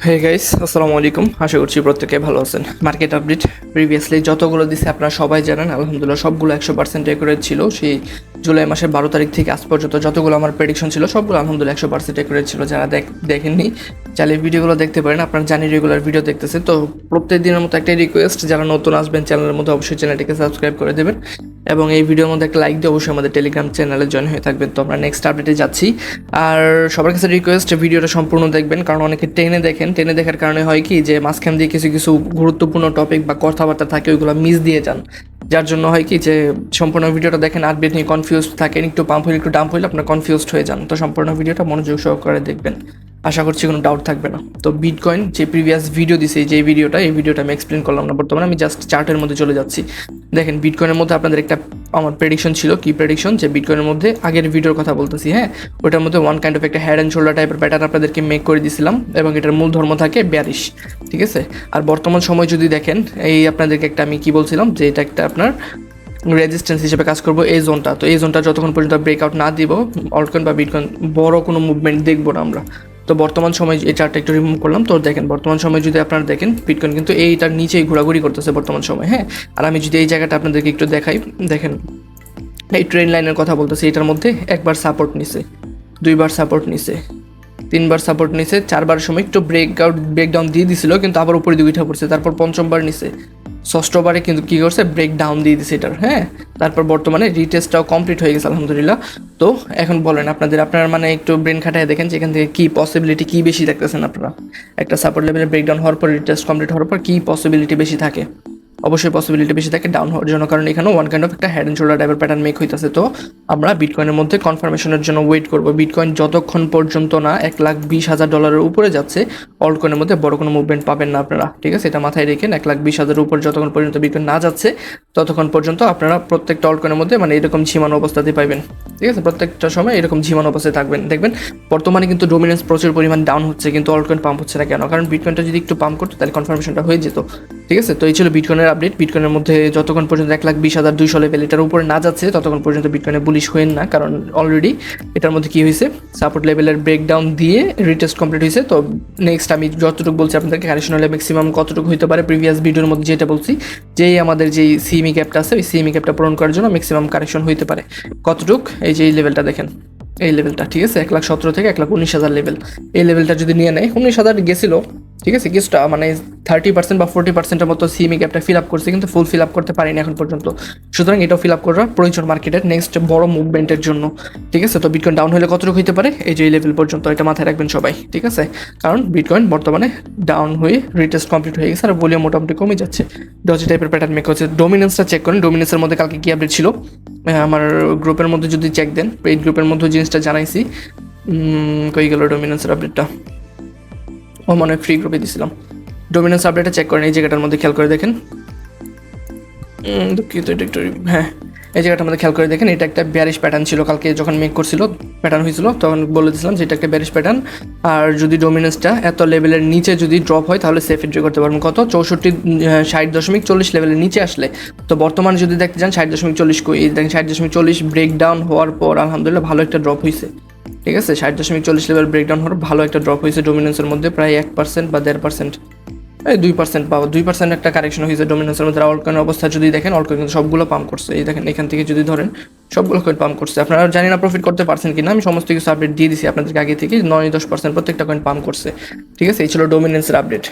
Hey guys, আসসালামু আলাইকুম। আশা করছি প্রত্যেকে ভালো আছেন। মার্কেট আপডেট প্রিভিয়াসলি যতগুলো দিছে আপনারা সবাই জানেন, আলহামদুলিল্লাহ সবগুলো 100% অ্যাকুরেট ছিল। সেই জুলাই মাসের 12 তারিখ থেকে আজ পর্যন্ত যতগুলো আমার প্রেডিকশন ছিল সবগুলো আলহামদুলিল্লাহ 100% অ্যাকুরেট ছিল। যারা দেখেননি চাইলে ভিডিওগুলো দেখতে পারেন। আপনারা জানি রেগুলার ভিডিও দেখতেছে, তো প্রত্যেক দিনের মতো একটাই রিকোয়েস্ট, যারা নতুন আসবেন চ্যানেলের মধ্যে অবশ্যই চ্যানেলটিকে সাবস্ক্রাইব করে দেবেন এবং এই ভিডিওর মধ্যে একটা লাইক দিয়ে অবশ্যই আমাদের টেলিগ্রাম চ্যানেলে জয়েন হয়ে থাকবেন। তো আমরা নেক্সট আপডেটে যাচ্ছি। আর সবার কাছে রিকোয়েস্ট, ভিডিওটা সম্পূর্ণ দেখবেন, কারণ অনেকে টেনে দেখার কারণে হয় কি যে মাঝখান দিয়ে কিছু কিছু গুরুত্বপূর্ণ টপিক বা কথাবার্তা থাকে ওইগুলো মিস দিয়ে যান, যার জন্য হয় কি যে সম্পূর্ণ ভিডিওটা দেখেন আপডেট নিয়ে কনফিউজ থাকেন, একটু পাম্প হলে একটু ডাম্প হলে আপনার কনফিউজড হয়ে যান। তো সম্পূর্ণ ভিডিওটা মনোযোগ সহকারে দেখবেন, আশা করছি কোনো ডাউট থাকবে না। তো বিটকয়েন যে প্রিভিয়াস ভিডিও দিছে, যে এই ভিডিওটা আমি এক্সপ্লেন করলাম না, বর্তমানে আমি জাস্ট চার্টের মধ্যে চলে যাচ্ছি। দেখেন বিটকয়েনের মধ্যে আপনাদের একটা আমার প্রেডিকশন ছিল, কি প্রেডিকশন, যে বিটকয়েনের মধ্যে আগের ভিডিওর কথা বলতেছি, হ্যাঁ, ওটার মধ্যে ওয়ান কাইন্ড অফ একটা হেড অ্যান্ড শোল্ডার টাইপের প্যাটার্ন আপনাদেরকে মেক করে দিয়েছিলাম এবং এটার মূল ধর্ম থাকে বেয়ারিশ, ঠিক আছে। আর বর্তমান সময় যদি দেখেন, এই আপনাদেরকে একটা আমি কি বলছিলাম যে এটা একটা আপনার রেজিস্ট্যান্স হিসেবে কাজ করবো এই জোনটা। তো এই জোনটা যতক্ষণ পর্যন্ত ব্রেকআউট না দিব, অলকয়েন বা বিটকয়েন বড় কোনো মুভমেন্ট দেখবো না আমরা। তো বর্তমান সময় এই চার্টটা একটু রিমুভ করলাম। তো দেখেন বর্তমান সময় যদি আপনারা দেখেন বিটকয়েন কিন্তু এইটার নিচেই ঘোরাঘুরি করতেছে বর্তমান সময়, হ্যাঁ। আর আমি যদি এই জায়গাটা আপনাদেরকে একটু দেখাই, দেখেন এই ট্রেন লাইনের কথা বলতেছি, এটার মধ্যে একবার সাপোর্ট নিছে, দুইবার সাপোর্ট নিছে, তিনবার সাপোর্ট নিছে, চারবার সময় একটু ব্রেকডাউন দিয়ে দিছিল, কিন্তু আবার উপরে দিকে উঠে পড়ছে, তারপর পঞ্চমবার নিছে, ষষ্ঠবারে কিন্তু কী করছে, ব্রেক ডাউন দিয়ে দিছে এটার, হ্যাঁ। তারপর বর্তমানে রিটেস্টটাও কমপ্লিট হয়ে গেছে আলহামদুলিল্লাহ। তো এখন বলেন আপনার মানে একটু ব্রেন খাটায় দেখেন যে এখান থেকে কী পসিবিলিটি কী বেশি দেখতেছেন আপনারা। একটা সাপোর্ট লেভেলে ব্রেকডাউন হওয়ার পর রিটেস্ট কমপ্লিট হওয়ার পর কী পসিবিলিটি বেশি থাকে? অবশ্যই পসিবিলিটি বেশি থাকে ডাউন হওয়ার জন্য, কারণ এখানেও ওয়ান কাইন্ড অফ একটা হেড অ্যান্ড শোল্ডার টাইপের প্যাটার্ন মেক হইতেছে। তো আমরা বিটকয়েনের মধ্যে কনফার্মেশনের জন্য ওয়েট করব। বিটকয়েন যতক্ষণ পর্যন্ত না $1,20,000 উপরে যাচ্ছে, অল্টকয়েনের মধ্যে বড় কোনো মুভমেন্ট পাবেন না আপনারা, ঠিক আছে। এটা মাথায় রেখেন, $1,20,000 উপর যতক্ষণ পর্যন্ত বিটকয়েন না যাচ্ছে ততক্ষণ পর্যন্ত আপনারা প্রত্যেকটা অল্টকয়েনের মধ্যে মানে এরকম ঝিমানো অবস্থাতে পাইবেন, ঠিক আছে। প্রত্যেকটা সময় এরকম ঝিমানো অবস্থায় থাকবেন। দেখবেন বর্তমানে কিন্তু ডোমিনেন্স প্রচুর পরিমাণ ডাউন হচ্ছে, কিন্তু অল্টকয়েন পাম্প হচ্ছে না কেন? কারণ বিটকয়েনটা যদি একটু পাম্প করতো তাহলে কনফার্মেশনটা হয়ে যেত, ঠিক আছে। তো এই ছিল বিটকয়েনের আপডেট। বিটকয়েনের মধ্যে যতক্ষণ পর্যন্ত 1,20,200 লেভেল এটার উপরে না যাচ্ছে ততক্ষণ পর্যন্ত বিটকয়েনে বুলিশ হয়েন না, কারণ অলরেডি এটার মধ্যে কী হয়েছে, সাপোর্ট লেভেলের ব্রেকডাউন দিয়ে রিটেস্ট কমপ্লিট হয়েছে। তো নেক্সট আমি যতটুকু বলছি আপনাদেরকে, কারেকশন হলে ম্যাক্সিমাম কতটুকু হতে পারে, প্রিভিয়াস ভিডিওর মধ্যে যেটা বলছি, যেই আমাদের যেই সিএমই ক্যাপটা আছে ওই সিএমই ক্যাপটা পূরণ করার জন্য ম্যাক্সিমাম কারেকশন হইতে পারে। কতটুক, এই যে এই লেভেলটা দেখেন, এই লেভেলটা, ঠিক আছে, 1,17,000 থেকে 1,19,000 লেভেল, এই লেভেলটা যদি নিয়ে নেয়, 19,000 গেছিলো, ঠিক আছে, কিছুটা মানে 30% বা 40%-এর মতো সিএমই ক্যাপটা ফিল আপ করছে, কিন্তু ফুল ফিল আপ করতে পারিনি এখন পর্যন্ত। সুতরাং এটাও ফিল আপ করার প্রয়োজন মার্কেটের নেক্সট বড় মুভমেন্টের জন্য, ঠিক আছে। তো বিটকয়েন ডাউন হলে কতটুকু হতে পারে, এই যে এই লেভেল পর্যন্ত, এটা মাথায় রাখবেন সবাই, ঠিক আছে। কারণ বিটকয়েন বর্তমানে ডাউন হয়ে রিটেস্ট কমপ্লিট হয়ে গেছে আর ভলিউম মোটামুটি কমে যাচ্ছে, ডজি টাইপের প্যাটার্ন মেক হচ্ছে। ডোমিনেন্সটা চেক করেন, ডোমিনেন্সের মধ্যে কালকে কি আপডেট ছিল আমার গ্রুপের মধ্যে যদি চেক দেন, পেইড গ্রুপের মধ্যে জিনিসটা জানাইছি। কই গেল ডোমিনেন্সের আপডেটটা? ও মনে হয় ফ্রি গ্রুপে দিয়েছিলাম। ডোমিনেন্স আপডেটটা চেক করেন, এই জায়গাটার মধ্যে খেয়াল করে দেখেন, দুঃখিত এটা একটু, হ্যাঁ, এই জায়গাটার মধ্যে খেয়াল করে দেখেন, এটা একটা ব্যারিশ প্যাটার্ন ছিল কালকে যখন মেক করছিল, প্যাটার্ন হয়েছিল, তখন বলে দিয়েছিলাম যে এটা একটা ব্যারিশ প্যাটার্ন। আর যদি ডোমিনেন্সটা এত লেভেলের নিচে যদি ড্রপ হয় তাহলে সেফ এন্ট্রি করতে পারবেন কত, 60.40 লেভেলের নিচে আসলে। তো বর্তমানে যদি দেখতে চান 60.40 কই, দেখেন 60.40 ব্রেকডাউন হওয়ার পর আলহামদুলিল্লাহ ভালো একটা ড্রপ হয়েছে, ঠিক আছে। 60.40 লেভেল ব্রেকডাউন হওয়ার ভালো একটা ড্রপ হয়েছে ডোমিনেন্সের মধ্যে, প্রায় 1% বা 1.5%, এই 2% পাওয়া, 2% একটা কারেকশন হয়েছে ডোমিনেন্সের মধ্যে। অলকয়েনের অবস্থা যদি দেখেন, অলকয়েন কিন্তু সবগুলো পাম্প করছে, এই দেখেন এখান থেকে যদি ধরেন সবগুলো কয়েন পাম্প করছে। আপনারা জানি না প্রফিট করতে পারছেন কিনা, আমি সমস্ত কিছু আপডেট দিয়ে দিছি আপনাদেরকে আগে থেকে, 9-10% প্রত্যেকটা কয়েন পাম্প করছে, ঠিক আছে। এই ছিল ডোমিনেন্সের আপডেট।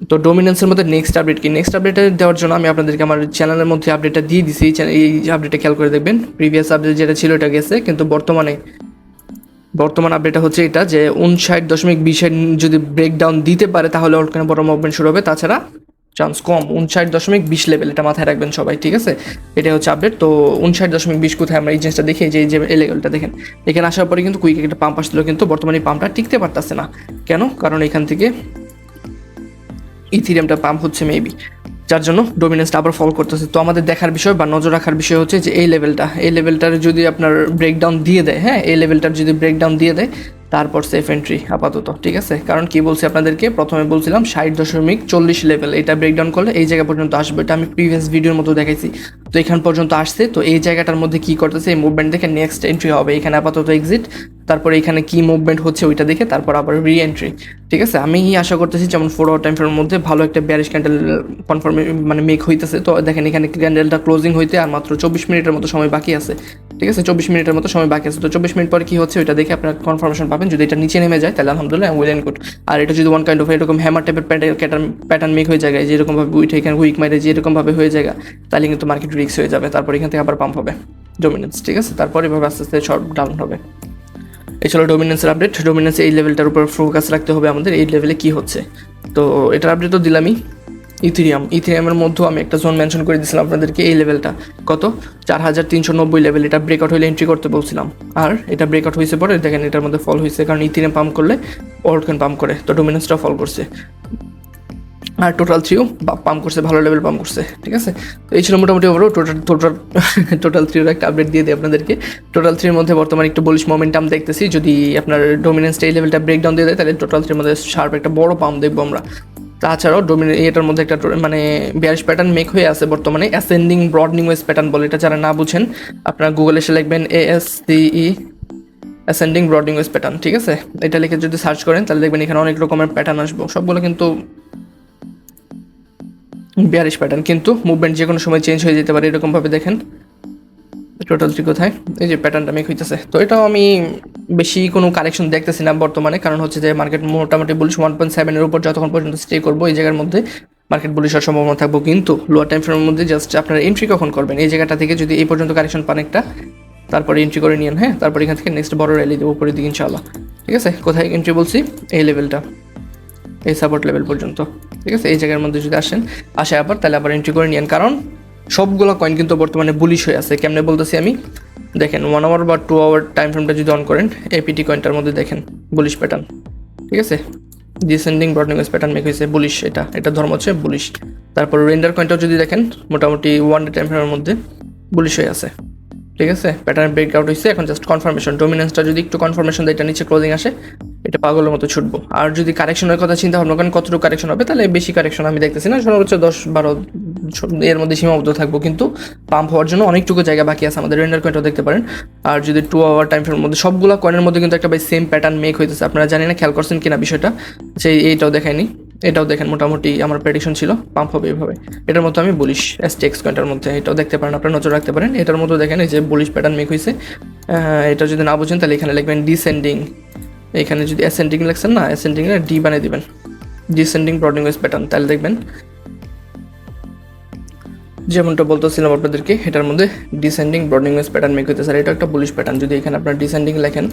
তো ডোমিনেন্সের মধ্যে নেক্সট আপডেট কি, নেক্সট আপডেটটা দেওয়ার জন্য আমি আপনাদেরকে আমার চ্যানেলের মধ্যে আপডেটটা দিয়ে দিছি, এই আপডেটটা খেয়াল করে দেখবেন। প্রিভিয়াস আপডেট যেটা ছিল এটা গেছে, কিন্তু বর্তমান আপডেটটা হচ্ছে এটা যে 59.20 যদি ব্রেকডাউন দিতে পারে তাহলে অলকয়েনে বড় মুভমেন্ট শুরু হবে, তাছাড়া চান্স কম। 59.20 লেভেল, এটা মাথায় রাখবেন সবাই, ঠিক আছে। এটা হচ্ছে আপডেট। তো 59.20 কোথায় আমরা এই জিনিসটা দেখি, যে এই লেভেলটা দেখেন, এখানে আসার পরে কিন্তু কুইক একটা পাম্প আসছিল, কিন্তু বর্তমানে এই পাম্পটা টিকতে পারতেছে না। কেন? কারণ এখান থেকে ইথিরিয়ামটা পাম্প হচ্ছে মেবি, যার জন্য ডোমিনেন্সটা আবার ফল করতেছে। তো আমাদের দেখার বিষয় বা নজর রাখার বিষয় হচ্ছে যে এই লেভেলটার যদি আপনার ব্রেকডাউন দিয়ে দেয়, হ্যাঁ, এই লেভেলটার যদি ব্রেকডাউন দিয়ে দেয় তারপর সেফ এন্ট্রি আপাতত, ঠিক আছে। কারণ কি বলছি আপনাদেরকে, প্রথমে বলছিলাম 60.40 লেভেল, এটা ব্রেকডাউন করলে এই জায়গা পর্যন্ত আসবে, এটা আমি প্রিভিয়াস ভিডিওর মতো দেখাইছি। তো এখান পর্যন্ত আসছে, তো এই জায়গাটার মধ্যে কি করতেছে, এই মুভমেন্ট দেখে নেক্সট এন্ট্রি হবে, এখানে আপাতত এক্সিট, তারপরে এখানে কি মুভমেন্ট হচ্ছে ওইটা দেখে তারপর আবার রি এন্ট্রি, ঠিক আছে। আমি আশা করতেছি যেমন 4 আওয়ার টাইম ফ্রেমের মধ্যে ভালো একটা ব্যারিশ ক্যান্ডেল কনফার্ম মানে মেক হইতেছে। তো দেখেন এখানে ক্যান্ডেলটা ক্লোজিং হইতে আর মাত্র 24 মিনিটের মতো সময় বাকি আছে, ঠিক আছে। 24 মিনিটের মতো সময় বাকি আছে, তো 24 মিনিট পরে কি হচ্ছে ওইটা দেখে আপনার কনফার্মেশন পাবেন। যদি এটা নিচে নেমে যায় তাহলে আলহামদুলিল্লাহ ওয়েল এন্ড গুড। আর এটা যদি ওয়ান কাইন্ড অফ এরকম হ্যামার টাইপের প্যাটার্ন মেক হয়ে যায়, যে এরকমভাবে উইট এখানে উইক মাইরে যে এরকমভাবে হয়ে যায়, তাহলে কিন্তু মার্কেট রিস্ক হয়ে যাবে। তারপর এখান থেকে আবার পাম্প হবে ডোমিনেন্স, ঠিক আছে। তারপর এভাবে আস্তে আস্তে শর্ট ডাউন হবে। এই ছিল ডোমিনেন্সের আপডেট। ডোমিনেন্স এই লেভেলটার উপর ফোকাস রাখতে হবে আমাদের, এই লেভেলে কি হচ্ছে। তো এটার আপডেট তো দিলামই। ইথেরিয়ামের মধ্যেও আমি একটা জোন মেনশন করে দিয়েছিলাম আপনাদেরকে, এই লেভেলটা কত 4390 লেভেল, এটা ব্রেকআউট হলে এন্ট্রি করতে বলছিলাম। আর এটা ব্রেকআউট হয়েছে পরে দেখেন এটার মধ্যে ফল হয়েছে, কারণ ইথেরিয়াম পাম্প করলে অল্টকয়েন পাম্প করে, তো ডোমিনেন্সটা ফল করছে। আর টোটাল 3ও পাম্প করছে, ভালো লেভেল পাম্প করছে, ঠিক আছে। তো এই ছিল মোটামুটি ওভারও টোটাল 3 একটা আপডেট দিয়ে দিই আপনাদেরকে। টোটাল 3 মধ্যে বর্তমানে একটু বুলিশ মোমেন্টাম দেখতেছি, যদি আপনার ডোমিনেন্সটা এই লেভেলটা ব্রেকডাউন দিয়ে দেয় তাহলে টোটাল 3 মধ্যে শার্প একটা বড় পাম্প দেখবো আমরা। তাছাড়াও এটার মধ্যে একটা মানে বেয়ারিশ প্যাটার্ন মেক হয়ে আছে বর্তমানে, অ্যাসেন্ডিং ব্রডনিং ওয়েজ প্যাটার্ন বলে, এটা যারা না বুঝেন আপনারা গুগলে এসে লিখবেন ASCE অ্যাসেন্ডিং ব্রডনিং ওয়েজ প্যাটার্ন, ঠিক আছে। এটা লিখে যদি সার্চ করেন তাহলে দেখবেন এখানে অনেক রকমের প্যাটার্ন আসবো, সবগুলো কিন্তু বেয়ারিশ প্যাটার্ন, কিন্তু মুভমেন্ট যে কোনো সময় চেঞ্জ হয়ে যেতে পারে। এরকমভাবে দেখেন টোটাল 3 কোথায়, এই যে প্যাটার্নটা মেক হইতেছে। তো এটাও আমি বেশি কোনো কারেকশন দেখতেছি না বর্তমানে, কারণ হচ্ছে যে মার্কেট মোটামুটি বুলিশ 1.7 এর উপর যতক্ষণ পর্যন্ত স্টে করবো এই জায়গার মধ্যে মার্কেট বুলিশ হওয়ার সম্ভাবনা থাকবো। কিন্তু লোয়ার টাইম ফ্রেমের মধ্যে জাস্ট আপনার এন্ট্রি কখন করবেন, এই জায়গাটা থেকে যদি এই পর্যন্ত কারেকশন পান একটা, তারপরে এন্ট্রি করে নিন, হ্যাঁ। তারপর এখান থেকে নেক্সট বড় র্যালি দেবো উপরের দিকে ইনশাআল্লাহ, ঠিক আছে। কোথায় এন্ট্রি বলছি, এই লেভেলটা, এই সাপোর্ট লেভেল পর্যন্ত, ঠিক আছে। এই জায়গার মধ্যে যদি আসে আবার তাহলে আবার এন্ট্রি করে নিন, কারণ সবগুলো কয়েন কিন্তু বর্তমানে বুলিশ হয়ে আছে। কেমনে বলতেছি আমি, দেখেন 1 আওয়ার বা 2 আওয়ার টাইম ফ্রেমটা যদি অন করেন, এপিটি কয়েনটার মধ্যে দেখেন বুলিশ প্যাটার্ন, ঠিক আছে। ডিসেন্ডিং ব্রডনিং ওয়েজ প্যাটার্ন মেক হয়েছে, বুলিশ, এটা ধর্ম হচ্ছে বুলিশ। তারপর রেন্ডার কয়েনটাও যদি দেখেন মোটামুটি 1 ডে টাইম ফ্রেমের মধ্যে বুলিশ হয়ে আছে, ঠিক আছে। প্যাটার্ন ব্রেকআউট হয়েছে, এখন জাস্ট কনফার্মেশন। ডোমিনেন্সটা যদি একটু কনফার্মেশন দেয়, এটা নিচে ক্লোজিং আসে, এটা পাগলের মতো ছুটবো। আর যদি কারেকশনের কথা চিন্তা ভাবনা করেন কতটুকু কারেকশন হবে, তাহলে বেশি কারেকশন আমি দেখতেছি না, সর্বোচ্চ 10-12 এর মধ্যে সীমাবদ্ধ থাকবো। কিন্তু পাম্প হওয়ার জন্য অনেকটুকু জায়গা বাকি আছে আমাদের। রেন্ডার কয়েনটাও দেখতে পারেন। আর যদি 2 আওয়ার টাইম ফ্রেমের মধ্যে সবগুলো কয়েনের মধ্যে কিন্তু একটা ভাই সেম প্যাটার্ন মেক হইতেছে, আপনারা জানি না খেয়াল করছেন কিনা বিষয়টা, যে এইটাও দেখায়নি, এটাও দেখেন মোটামুটি আমার প্রেডিকশন ছিল পাম্প হবে এইভাবে। এটার মতো আমি বুলিশ STX কয়েনটার মধ্যে, এটাও দেখতে পারেন, আপনারা নজর রাখতে পারেন। এটার মধ্যে দেখেন এই যে বুলিশ প্যাটার্ন মেক হয়েছে। এটা যদি না বুঝেন তাহলে এখানে লিখবেন ডিসেন্ডিং, এখানে যদি অ্যাসেন্ডিং লেখছেন না, অ্যাসেন্ডিং এর ডি বানিয়ে দিবেন, ডিসেন্ডিং ব্রডনিং ওয়েজ প্যাটার্ন, তাহলে দেখবেন যেমনটা বলতেছিলাম আপনাদেরকে, এটার মধ্যে ডিসেন্ডিং ব্রডনিং ওয়েজ প্যাটার্ন মেক হইতেছে। আর এটা একটা বুলিশ প্যাটার্ন, যদি এখানে আপনার ডিসেন্ডিং লেখেন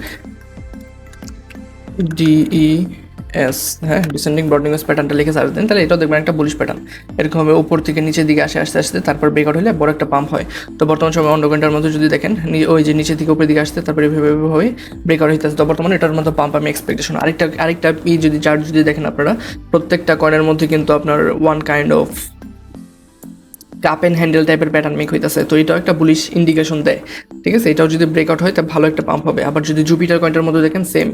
DES, হ্যাঁ, ডিসেন্ডিং ব্রডনিং ওয়েজ প্যাটার্নটা লিখে সার্চ দেন, তাহলে এটাও দেখবেন একটা বুলিশ প্যাটার্ন। এরকমভাবে উপর থেকে নিচের দিকে আস্তে আস্তে তারপর ব্রেকআউট হলে বড় একটা পাম্প হয়। তো বর্তমান সময় অন্য ঘন্টার মধ্যে যদি দেখেন ওই যে নিচের দিকে উপরের দিকে আসতে তারপরে এভাবে ব্রেকআউট হইতেছে। তো বর্তমানে এটার মধ্যে পাম্প আমি এক্সপেকটেশন। আরেকটা যদি চার্ট যদি দেখেন আপনারা, প্রত্যেকটা কয়েনের মধ্যে কিন্তু আপনার one kind of cup and handle টাইপের প্যাটার্ন মেক হইতেছে। তো এটাও একটা বুলিশ ইন্ডিকেশন দেয়, ঠিক আছে। এটাও যদি ব্রেকআউট হয় তা ভালো একটা পাম্প হবে। আবার যদি জুপিটার কয়েনটার মধ্যে দেখেন সেম,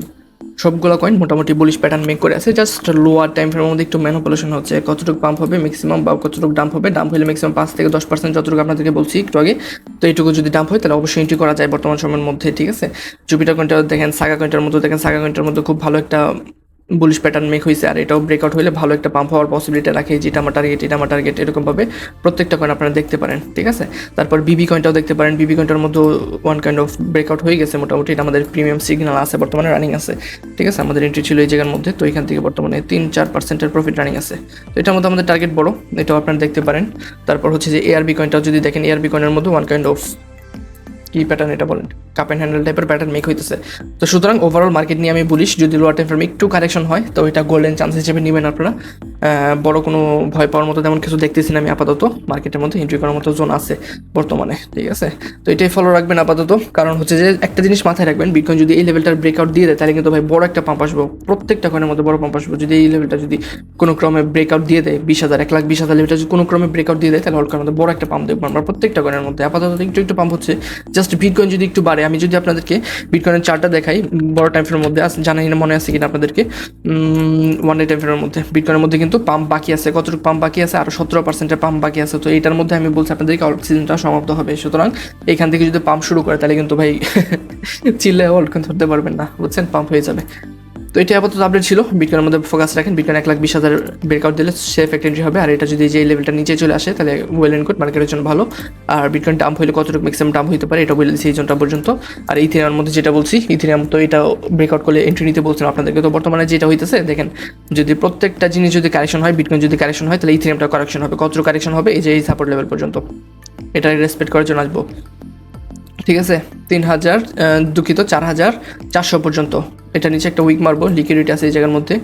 সবগুলো কয়েন মোটামুটি বুলিশ প্যাটার্ন মেক করে আছে, জাস্ট লোয়ার টাইম ফ্রেমের মধ্যে একটু ম্যানিপুলেশন হচ্ছে, কতটুকু পাম্প হবে ম্যাক্সিমাম বা কতটুকু ডাম্প হবে। ডাম্প হলে ম্যাক্সিমাম 5-10%, যতটুকু আপনাদেরকে বলছি একটু আগে। তো এইটুকু যদি ডাম্প হয় তাহলে অবশ্যই এন্ট্রি করা যায় বর্তমান সময়ের মধ্যে, ঠিক আছে। জুপিটার কয়েনটা দেখেন, সাগা কয়েনটার মধ্যে দেখেন, সাগা কয়েনটার মধ্যে খুব ভালো একটা বুলিশ প্যাটার্ন মেক হয়েছে। আর এটাও ব্রেকআউট হলে ভালো একটা পাম্প হওয়ার পসিবিলিটি রাখে, যেটা আমার টার্গেট, এরকমভাবে প্রত্যেকটা কয়েন আপনারা দেখতে পারেন, ঠিক আছে। তারপর বিবি কয়েনটাও দেখতে পারেন, বিবি কয়েনটার মধ্যে ওয়ান কাইন্ড অফ ব্রেকআউট হয়ে গেছে মোটামুটি। এটা আমাদের প্রিমিয়াম সিগন্যাল আছে, বর্তমানে রানিং আছে, ঠিক আছে। আমাদের এন্ট্রি ছিল এই জায়গার মধ্যে, তো এখান থেকে বর্তমানে 3-4% প্রফিট রানিং আছে। তো এটার মধ্যে আমাদের টার্গেট বড়, এটাও আপনারা দেখতে পারেন। তারপর হচ্ছে যে ARB কয়েনটাও যদি দেখেন, ARB কয়েনের মধ্যে ওয়ান কাইন্ড অফ কি প্যাটার্ন এটা বলেন, কাপ অ্যান্ড হ্যান্ডেল টাইপের প্যাটার্ন মেক হইতেছে। তো সুতরাং ওভারঅল মার্কেট নিয়ে আমি বলিস, যদি লোয়ার টাইম ফ্রেমে একটু কারেকশন হয় তো এটা গোল্ডেন চান্স হিসেবে নেবেন আপনারা। বড় কোনো ভয় পাওয়ার মতো তেমন কিছু দেখতেছি না আমি আপাতত। মার্কেটের মধ্যে এন্ট্রি করার মতো জোন আছে বর্তমানে, ঠিক আছে। তো এটাই ফলো রাখবেন আপাতত, কারণ হচ্ছে যে একটা জিনিস মাথায় রাখবেন, বিটকয়েন যদি এই লেভেলটার ব্রেকআউট দিয়ে দেয় তাহলে কিন্তু ভাই বড় একটা পাম্প আসবে, প্রত্যেকটা কয়েনের মধ্যে বড় পাম্প আসবে। যদি এই লেভেলটা যদি কোনো ক্রমে ব্রেকআউট দিয়ে দেয় 20,000, 1,20,000 লেভেলটা যদি কোনো ক্রমে ব্রেকআউট দিয়ে দেয় তাহলে অলকার মধ্যে বড় একটা পাম্প দেখবো আমরা প্রত্যেকটা কয়েনের মধ্যে। আপাতত একটু পাম্প হচ্ছে, জাস্ট জাস্ট বিটকয়েন যদি একটু বাড়ে, আমি যদি আপনাদেরকে বিটকয়েনের চার্টটা দেখাই বড় টাইম ফ্রেমের মধ্যে, জানাই না মনে আছে কিনা আপনাদেরকে, 1 ডে টাইম ফ্রেমের মধ্যে বিটকয়েনের মধ্যে কিন্তু পাম্প বাকি আছে, কতটুকু পাম্প বাকি আছে, আরও 17%-এর পাম্প বাকি আছে। তো এইটার মধ্যে আমি বলছি আপনাদেরকে অল্প সিজনটা সমাপ্ত হবে, সুতরাং এখান থেকে যদি পাম্প শুরু করে তাহলে কিন্তু ভাই চিল্লে অল্প ধরতে পারবেন না, বুঝছেন, পাম্প হয়ে যাবে। তো এটা আপাতত আপডেট ছিল, বিটকয়েনের মধ্যে ফোকাস রাখেন, বিটকয়েন 1,20,000 ব্রেকআউট দিলে সেফ একটা এন্ট্রি হবে, আর এটা যদি যে লেভেলটা নিচে চলে আসে তাহলে ওয়েল এন্ড গুড, মার্কেটের জন্য ভালো। আর বিটকয়েন ডাম্প হলে কতটুকু ম্যাক্সিমাম ডাম্প হতে পারে এটা বলে দিচ্ছি এই জনটা পর্যন্ত। আর ইথেরিয়ামের মধ্যে যেটা বলছি, ইথেরিয়াম তো এটা ব্রেকআউট করলে এন্ট্রি নিতে বলছিলাম আপনাদেরকে। তো বর্তমানে যেটা হইতেছে দেখেন, যদি প্রত্যেকটা জিনিস যদি কারেকশন হয়, বিটকয়েন যদি কারেকশন হয় তাহলে ইথেরিয়ামটা কারেকশন হবে, কতটুকু কারেকশন হবে, এই যে এই সাপোর্ট লেভেল পর্যন্ত, এটা রেসপেক্ট করার জন্য আসবো, ঠিক আছে, 3,000 দুঃখিত 4,400 পর্যন্ত। এটা নিচে একটা উইক মারবো, লিকুইডিটি আছে এই জায়গার মধ্যে,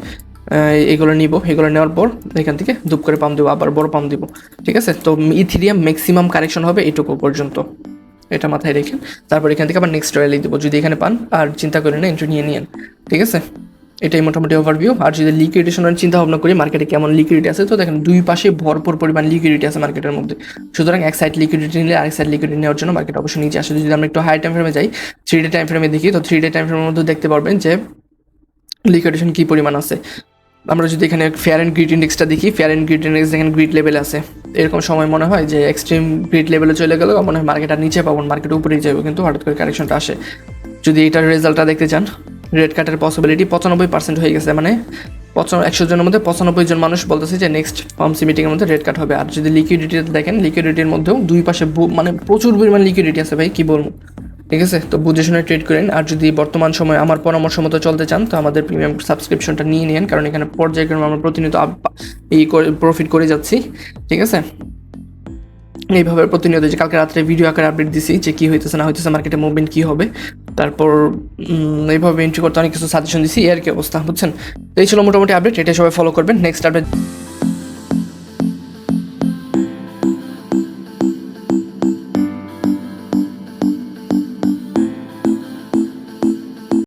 এগুলো নিব, এগুলো নেওয়ার পর এখান থেকে দুপ করে পাম্প দেবো, আবার বড় পাম্প দিব, ঠিক আছে। তো ইথেরিয়াম ম্যাক্সিমাম কারেকশন হবে এইটুকু পর্যন্ত, এটা মাথায় রেখেন। তারপর এখান থেকে আবার নেক্সট রয়্যালি দেবো, যদি এখানে পান আর চিন্তা করেন না, এন্ট্রি নিয়ে নিন, ঠিক আছে। এটাই মোটামুটি ওভারভিউ। আর যদি লিকুইডেশনের চিন্তা ভাবনা করি, মার্কেটে কেমন লিকুইডিটি আছে, তো দেখেন দুই পাশে ভরপুর পরিমাণ লিকুইডিটি আছে মার্কেটের মধ্যে, সুতরাং এক সাইড লিকুইডিটি নিলে আরেক সাইড লিকুইডিটি নেওয়ার জন্য মার্কেট অবশ্যই নিচে আসে। যদি আমরা একটু হাই টাইম ফ্রেমে যাই, 3 ডে টাইম ফ্রেমে দেখি, তো 3 ডে টাইম ফ্রেমের মধ্যে দেখতে পারবেন যে লিকুইডেশন কী পরিমাণ আছে। আমরা যদি এখানে ফেয়ার অ্যান্ড গ্রিড ইন্ডেক্সটা দেখি, ফেয়ার অ্যান্ড গ্রিড ইন্ডেক্স দেখেন গ্রিড লেভেলে আছে, এরকম সময় মনে হয় যে এক্সট্রিম গ্রিড লেভেলে চলে গেলেও মনে হয় মার্কেট আর নিচে পাবো, মার্কেট উপরেই যাবে, কিন্তু হঠাৎ করে কারেকশনটা আসে। যদি এটার রেজাল্টটা দেখতে চান, রেড কাটের পসিবিলিটি 95% হয়ে গেছে, মানে 100 জনের মধ্যে 95 জন মানুষ বলতেছে যে নেক্সট ফার্মসি মিটিংয়ের মধ্যে রেড কাট হবে। আর যদি লিকুইডিটি দেখেন, লিকুইডিটির মধ্যেও দুই পাশে মানে প্রচুর পরিমাণ লিকুইডিটি আছে ভাই, কী বলবো, ঠিক আছে। তো বুঝে শুনে ট্রেড করেন। আর যদি বর্তমান সময় আমার পরামর্শ মতো চলতে চান, তো আমাদের প্রিমিয়াম সাবস্ক্রিপশনটা নিয়ে নিন, কারণ এখানে পর্যায়ক্রমে আমরা প্রতিনিয়ত এই প্রফিট করে যাচ্ছি, ঠিক আছে। এইভাবে প্রতিনিয়ত, যে কালকে রাত্রে ভিডিও আকারে আপডেট দিছি যে কী হইতেছে না হইতেছে, মার্কেটে মুভমেন্ট কী হবে, তারপর এইভাবে এন্ট্রি করতে অনেক কিছু সাজেশন দিছি, এর কি অবস্থা, বুঝছেন। তো এই ছিল মোটামুটি আপডেট, এটা সবাই ফলো করবেন। Next update